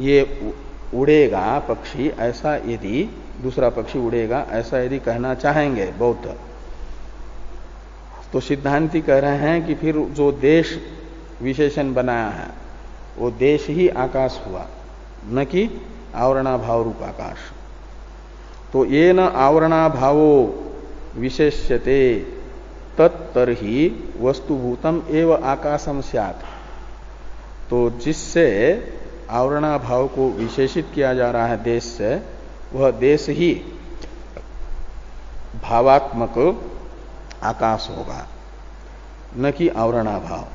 ये उड़ेगा पक्षी, ऐसा यदि दूसरा पक्षी उड़ेगा ऐसा यदि कहना चाहेंगे बौद्ध, तो सिद्धांती कह रहे हैं कि फिर जो देश विशेषण बनाया है वो देश ही आकाश हुआ, न कि आवरणाभाव रूप आकाश। तो ये न आवरणाभावो विशेष्यते तत्तर्हि वस्तुभूतम एव आकाशम स्यात्। तो जिससे आवरणाभाव को विशेषित किया जा रहा है देश से, वह देश ही भावात्मक आकाश होगा, न कि आवरणाभाव।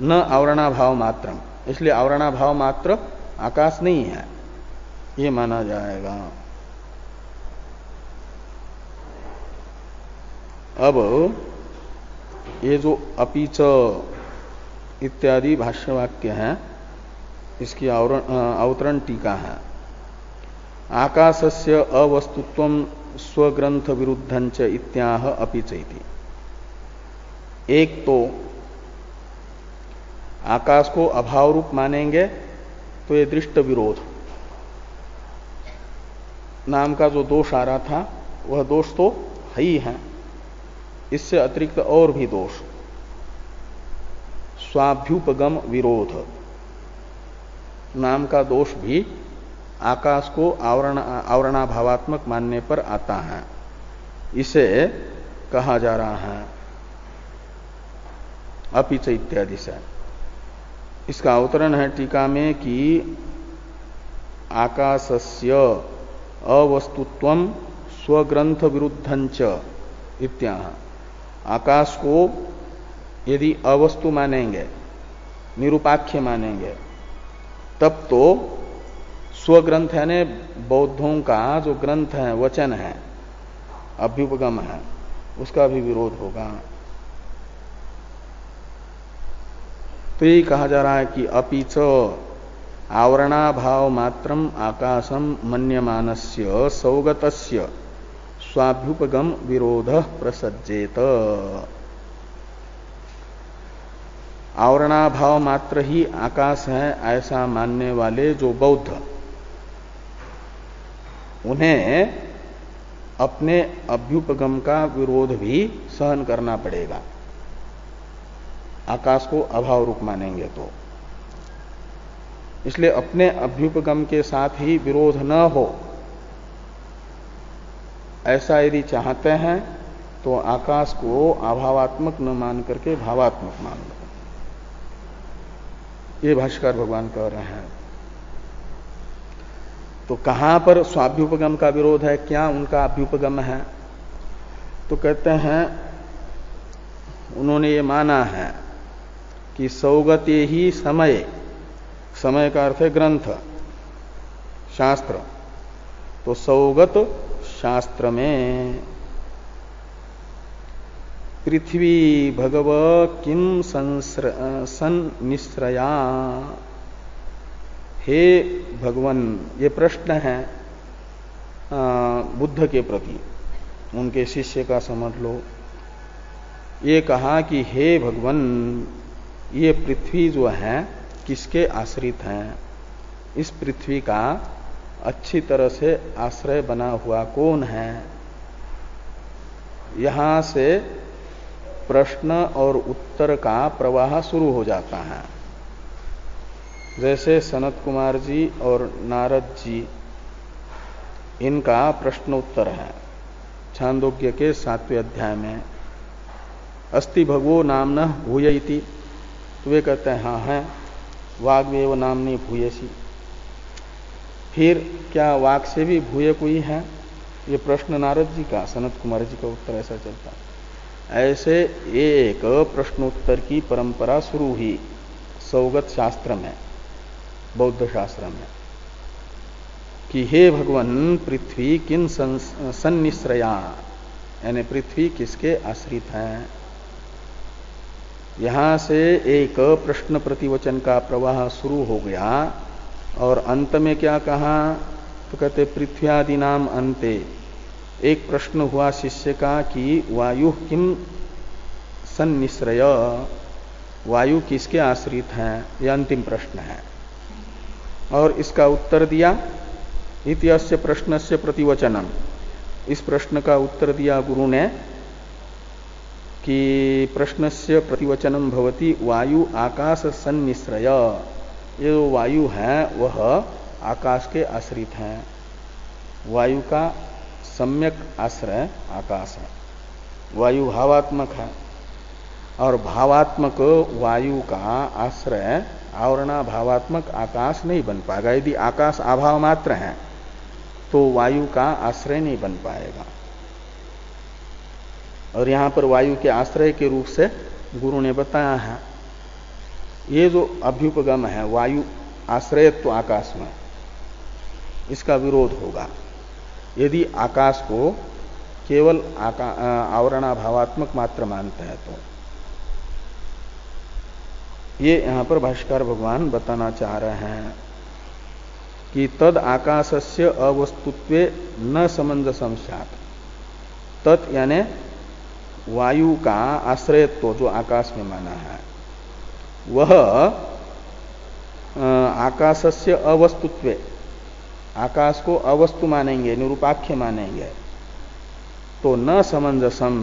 न आवरणाभाव मात्रम, इसलिए आवरणाभाव मात्र आकाश नहीं है ये माना जाएगा। अब ये जो अपीच इत्यादि भाष्यवाक्य हैं इसकी अवतरण टीका है। आकाशस्य अवस्तुत्वं स्वग्रंथ विरुद्धंच इत्याह अपीचैति। एक तो आकाश को अभाव रूप मानेंगे तो ये दृष्ट विरोध नाम का जो दोष आ रहा था वह दोष तो है ही है, इससे अतिरिक्त और भी दोष, स्वाभ्युपगम विरोध नाम का दोष भी आकाश को आवरणाभावात्मक मानने पर आता है। इसे कहा जा रहा है अपीच इत्यादि से। इसका अवतरण है टीका में कि आकाशस्य अवस्तुत्वम स्वग्रंथ विरुद्धंच इत्याह। आकाश को यदि अवस्तु मानेंगे, निरुपाख्य मानेंगे, तब तो स्वग्रंथ यानी बौद्धों का जो ग्रंथ है, वचन है, अभ्युपगम है, उसका भी विरोध होगा। तो यही कहा जा रहा है कि अपीच आवरणाभाव मात्रम आकाशम मन्यमानस्य सौगतस्य स्वाभ्युपगम विरोध प्रसज्जेत। आवरणाभाव मात्र ही आकाश है ऐसा मानने वाले जो बौद्ध, उन्हें अपने अभ्युपगम का विरोध भी सहन करना पड़ेगा। आकाश को अभाव रूप मानेंगे तो, इसलिए अपने अभ्युपगम के साथ ही विरोध न हो ऐसा यदि चाहते हैं तो आकाश को अभावात्मक न मान करके भावात्मक मान लो। ये भाष्यकार भगवान कह रहे हैं। तो कहां पर स्वाभ्युपगम का विरोध है, क्या उनका अभ्युपगम है? तो कहते हैं उन्होंने ये माना है कि सौगते ही समय, समय का अर्थ है ग्रंथ, शास्त्र। तो सौगत शास्त्र में पृथ्वी भगव किम सन्निश्रया, हे भगवन, ये प्रश्न है बुद्ध के प्रति, उनके शिष्य का समझ लो। ये कहा कि हे भगवन, ये पृथ्वी जो है किसके आश्रित हैं? इस पृथ्वी का अच्छी तरह से आश्रय बना हुआ कौन है? यहां से प्रश्न और उत्तर का प्रवाह शुरू हो जाता है। जैसे सनत कुमार जी और नारद जी, इनका प्रश्नोत्तर है छांदोग्य के 7वें अध्याय में। अस्ति भगवो नामनः भूयैति, तो वे कहते हैं हाँ है, वाग्वेव नामनी भूयसी। फिर क्या वाक से भी भूय कोई है? ये प्रश्न नारद जी का, सनत कुमार जी का उत्तर ऐसा चलता। ऐसे एक प्रश्नोत्तर की परंपरा शुरू हुई सौगत शास्त्र में, बौद्ध शास्त्र में, कि हे भगवान पृथ्वी किन सन्निश्रया, यानी पृथ्वी किसके आश्रित है। यहां से एक प्रश्न प्रतिवचन का प्रवाह शुरू हो गया और अंत में क्या कहा, तो कहते पृथ्व्यादि नाम अंते। एक प्रश्न हुआ शिष्य का कि वायु किम सन्निश्रय, वायु किसके आश्रित है, यह अंतिम प्रश्न है। और इसका उत्तर दिया इत्यस्य प्रश्नस्य प्रतिवचनम, इस प्रश्न का उत्तर दिया गुरु ने कि प्रश्नस्य प्रतिवचनम भवति वायु आकाश सन्निश्रय, ये जो वायु है वह आकाश के आश्रित है। वायु का सम्यक आश्रय आकाश है। वायु भावात्मक है और भावात्मक वायु का आश्रय आवरणा भावात्मक आकाश नहीं बन पाएगा। यदि आकाश अभाव मात्र है तो वायु का आश्रय नहीं बन पाएगा। और यहां पर वायु के आश्रय के रूप से गुरु ने बताया है, ये जो अभ्युपगम है वायु आश्रयत्व आकाश में, इसका विरोध होगा यदि आकाश को केवल आवरणा भावात्मक मात्र मानते हैं तो। ये यहां पर भाष्यकार भगवान बताना चाह रहे हैं कि तद आकाशस्य अवस्तुत्वे न समंजसम स्यात्। तत् यानी वायु का आश्रयत्व जो आकाश में माना है वह आकाशस्य अवस्तुत्वे, आकाश को अवस्तु मानेंगे, निरूपाख्य मानेंगे तो न समंजसम,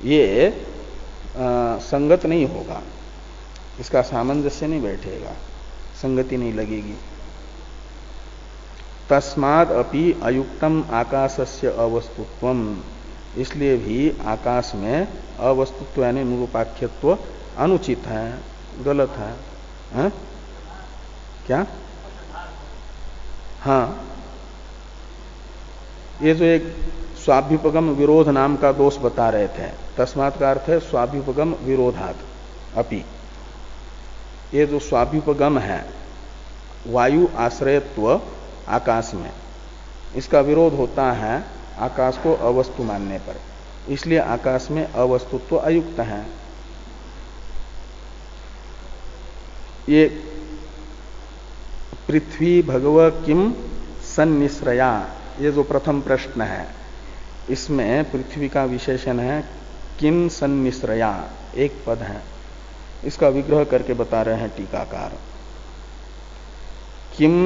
ये संगत नहीं होगा, इसका सामंजस्य नहीं बैठेगा, संगति नहीं लगेगी। तस्माद् अपि अयुक्तम आकाशस्य अवस्तुत्वम, इसलिए भी आकाश में अवस्तुत्व यानी निरूपाख्यत्व अनुचित है, गलत है। हा? क्या? हाँ, ये जो एक स्वाभ्युपगम विरोध नाम का दोष बता रहे थे, तस्मात् का अर्थ है स्वाभ्युपगम विरोधात् अपि। ये जो स्वाभ्युपगम है वायु आश्रयत्व आकाश में, इसका विरोध होता है आकाश को अवस्तु मानने पर, इसलिए आकाश में अवस्तुत्व अयुक्त है। ये पृथ्वी भगव किम सन्निश्रया, ये जो प्रथम प्रश्न है इसमें पृथ्वी का विशेषण है किम सन्निश्रया, एक पद है, इसका विग्रह करके बता रहे हैं टीकाकार। किम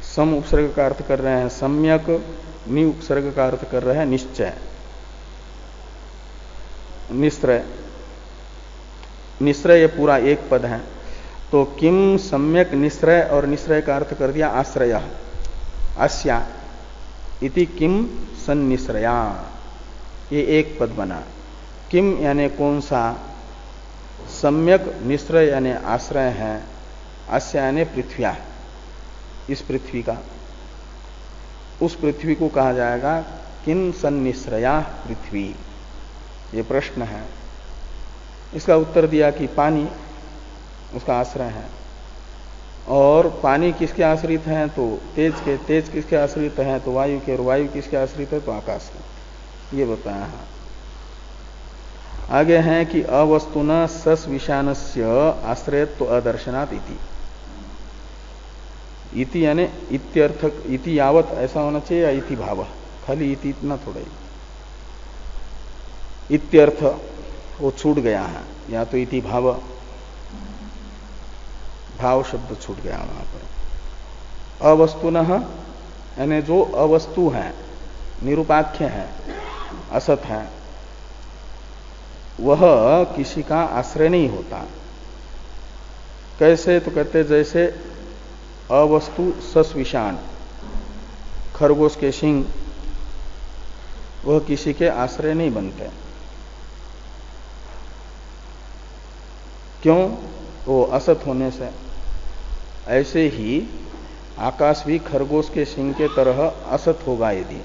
सम उपसर्ग का अर्थ कर रहे हैं सम्यक, नि उपसर्ग का अर्थ कर रहे हैं निश्चय, निश्रय, निश्रय ये पूरा एक पद है। तो किम सम्यक निश्रय, और निश्रय का अर्थ कर दिया आश्रय, अस्या इति किम सन्निश्रया, ये एक पद बना। किम यानी कौन सा, सम्यक निश्रय यानी आश्रय है, अस्या यानी पृथ्व्या, इस पृथ्वी का, उस पृथ्वी को कहा जाएगा किन सन्निश्रया पृथ्वी, ये प्रश्न है। इसका उत्तर दिया कि पानी उसका आश्रय है। और पानी किसके आश्रित हैं, तो तेज के, तेज किसके आश्रित हैं तो वायु के, और वायु किसके आश्रित है तो आकाश के, ये बताया है। आगे है कि अवस्तुना सस विषानस्य आश्रयत्व अदर्शनात् इति, इति यानी इत्यर्थक, इति यावत ऐसा होना चाहिए या इति भाव, खाली इति इतना थोड़ा ही, इत्यर्थ वो छूट गया है, या तो इति भाव, भाव शब्द छूट गया वहां पर। अवस्तुनः यानी जो अवस्तु है, निरूपाख्य है, असत है, वह किसी का आश्रय नहीं होता। कैसे, तो कहते जैसे अवस्तु सस विषान, खरगोश के सिंह, वह किसी के आश्रय नहीं बनते। क्यों, वो असत होने से। ऐसे ही आकाश भी खरगोश के सिंह के तरह असत होगा यदि,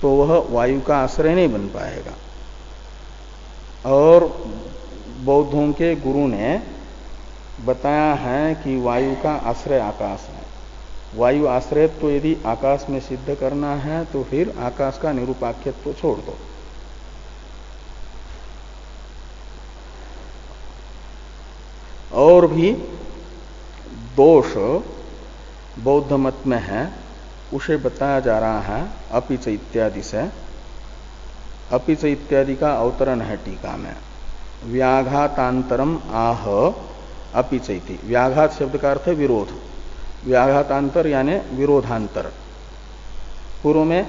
तो वह वायु का आश्रय नहीं बन पाएगा। और बौद्धों के गुरु ने बताया है कि वायु का आश्रय आकाश है। वायु आश्रय तो यदि आकाश में सिद्ध करना है तो फिर आकाश का निरूपाख्यत्व तो छोड़ दो। और भी दोष बौद्ध मत में है, उसे बताया जा रहा है अपिच इत्यादि से। अपिच इत्यादि का अवतरण है टीका में, व्याघातांतरम आह अपिचैति। व्याघात शब्द का अर्थ है विरोध, व्याघातांतर यानी विरोधांतर। पूर्व में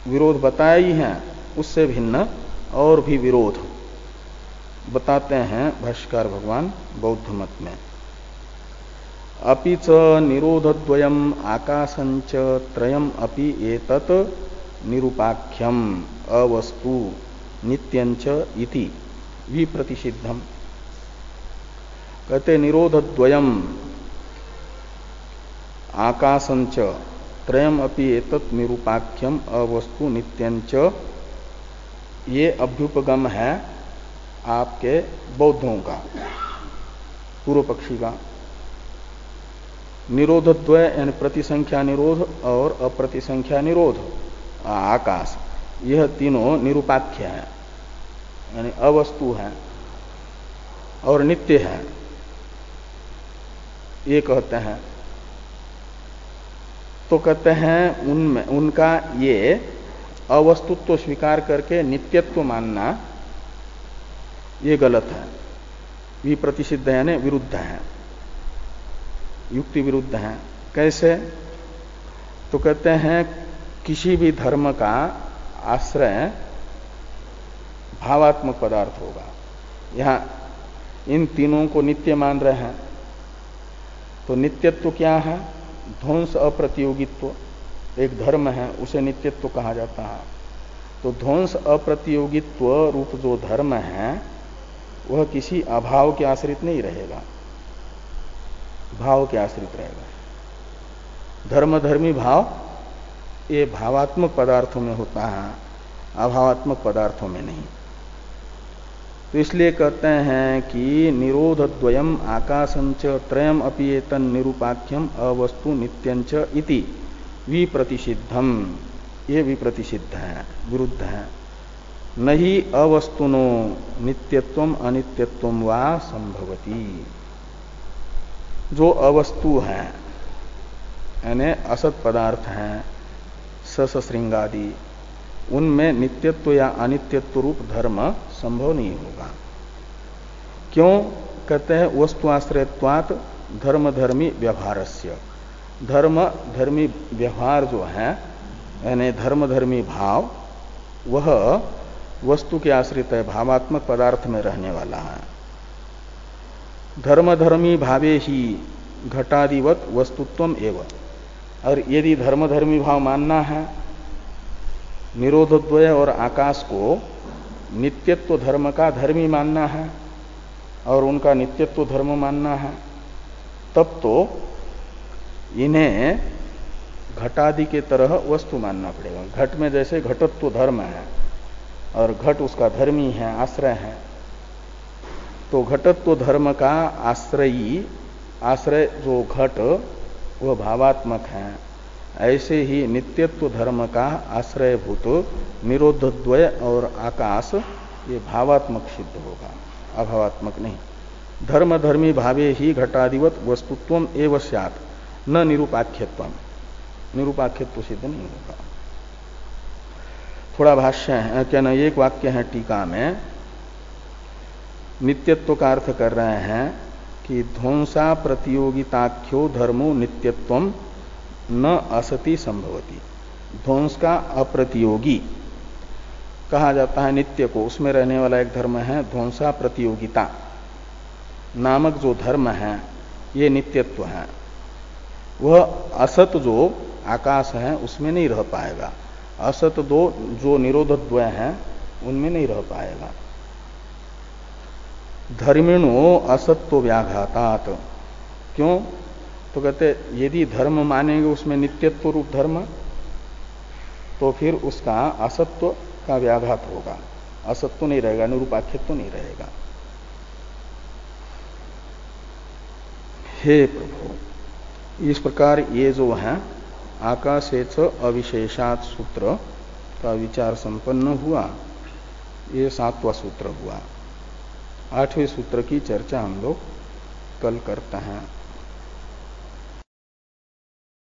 विरोध बताया ही है, उससे भिन्न और भी विरोध बताते हैं भाष्यकार भगवान बौद्ध मत में। अपिच निरोधद्वयम आकाशंच त्रयम अपि एतत् निरूपाख्यम अवस्तु नित्यंच इति विप्रतिषिद्धम। कहते निरोधद्वयम आकाशंच त्रयम अपि एतत् निरूपाख्यम अवस्तु नित्यंच, ये अभ्युपगम है आपके बौद्धों का, पूर्व पक्षी का। निरोधद्वय यानी प्रतिसंख्या निरोध और अप्रतिसंख्या निरोध आकाश, यह तीनों निरूपाख्य है, यानी अवस्तु है और नित्य है, ये कहते हैं। तो कहते हैं उनमें उनका ये अवस्तुत्व स्वीकार करके नित्यत्व मानना ये गलत है, विप्रतिषिद्ध यानी विरुद्ध है, युक्ति विरुद्ध है। कैसे? तो कहते हैं किसी भी धर्म का आश्रय भावात्मक पदार्थ होगा। यहां इन तीनों को नित्य मान रहे हैं, तो नित्यत्व क्या है? ध्वंस अप्रतियोगित्व एक धर्म है, उसे नित्यत्व कहा जाता है। तो ध्वंस अप्रतियोगित्व रूप जो धर्म है वह किसी अभाव के आश्रित नहीं रहेगा, भाव के आश्रित रहेगा। धर्म धर्मी भाव ये भावात्मक पदार्थों में होता है, अभावात्मक पदार्थों में नहीं। तो इसलिए कहते हैं कि निरोधद्वयम आकाशंच त्रयम अपि एतन् निरूपाख्यम अवस्तु नित्यंच इति विप्रतिषिद्धम, ये विप्रतिषिद्ध है, विरुद्ध है। नहीं अवस्तुनो नित्यत्वम अनित्यत्वम वा संभवती। जो अवस्तु है यानी असत पदार्थ हैं, सस श्रृंगादि, उनमें नित्यत्व या अनित्यत्व रूप धर्म संभव नहीं होगा। क्यों? कहते हैं वस्तुआश्रयत्वात् धर्म धर्मी व्यवहारस्य। धर्म धर्मी व्यवहार जो है यानी धर्म धर्मी भाव, वह वस्तु के आश्रित है, भावात्मक पदार्थ में रहने वाला है। धर्म धर्मी भावे ही घटादिवत वस्तुत्वम एवं। और यदि धर्म धर्मी भाव मानना है, निरोधद्वय और आकाश को नित्यत्व धर्म का धर्मी मानना है और उनका नित्यत्व धर्म मानना है, तब तो इन्हें घटादि के तरह वस्तु मानना पड़ेगा। घट में जैसे घटत्व धर्म है और घट उसका धर्मी है, आश्रय है, तो घटत्व धर्म का आश्रय जो घट वह भावात्मक है, ऐसे ही नित्यत्व धर्म का आश्रयभूत निरोधद्वय और आकाश ये भावात्मक सिद्ध होगा, अभावात्मक नहीं। धर्म धर्मी भावे ही घटादिवत वस्तुत्वम एव स्यात् न निरूपाख्यत्वम, निरूपाख्यत्व सिद्ध नहीं होगा। थोड़ा भाष्य है, क्या ना, एक वाक्य है टीका में, नित्यत्व का अर्थ कर रहे हैं कि ध्वंसा प्रतियोगिताख्यो धर्मो नित्यत्वम न असति संभवती। ध्वंस का अप्रतियोगी कहा जाता है नित्य को, उसमें रहने वाला एक धर्म है ध्वंसा प्रतियोगिता नामक जो धर्म है, ये नित्यत्व है। वह असत जो आकाश है उसमें नहीं रह पाएगा, असत दो जो निरोधद्वय है उनमें नहीं रह पाएगा। धर्मिणो असत्व व्याघातात, क्यों? तो कहते यदि धर्म मानेंगे उसमें नित्यत्व रूप धर्म, तो फिर उसका असत्व का व्याघात होगा, असत्व नहीं रहेगा, निरूपाख्यत्व नहीं रहेगा। हे प्रभु, इस प्रकार ये जो है आकाशेच अविशेषात सूत्र का विचार संपन्न हुआ। ये 7वां सूत्र हुआ। 8वें सूत्र की चर्चा हम लोग कल करते हैं।